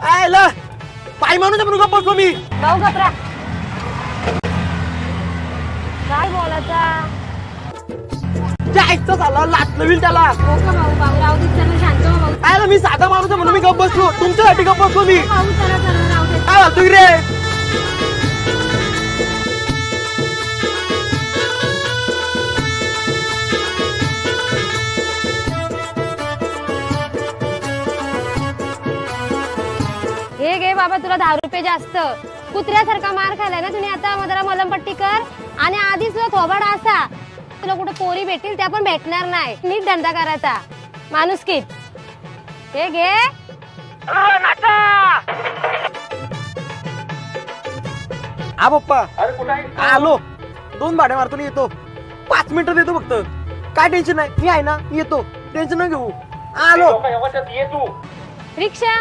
आयला पाय माणूस म्हणून गप्प बसलो मी. भाऊ घबरा. काय बोलायचा? जायचं झालं लाटलं होईल त्याला. हो का भाऊ? भाऊ राहू दे, चला शांत हो भाऊ. आयला मी साधा माणूस म्हणून मी गप्प बसलो. तुमच्यासाठी गप्प बसलो मी. भाऊ चला चला राहू दे. काय घालतोय रे? हे घे बाबा, तुला 10 रुपये जास्त. कुत्र्यासारखा मार खाल्लाय ना तुम्ही. आता जरा मलमपट्टी कर. आणि आधीच तुला थोबाडा असा, तुला कुठे पोरी भेटतील त्या पण भेटणार नाही. नीट धंदा करायचा माणुसकीत. हे घे. हा पप्पा अरे कुठे आहे? आलो. 2 भाड्या मारतो आणि येतो. 5 मिनिटं देतो फक्त. काय टेन्शन नाही, मी आहे ना, येतो. टेन्शन न घेऊ. आलो. ये तू. रिक्षा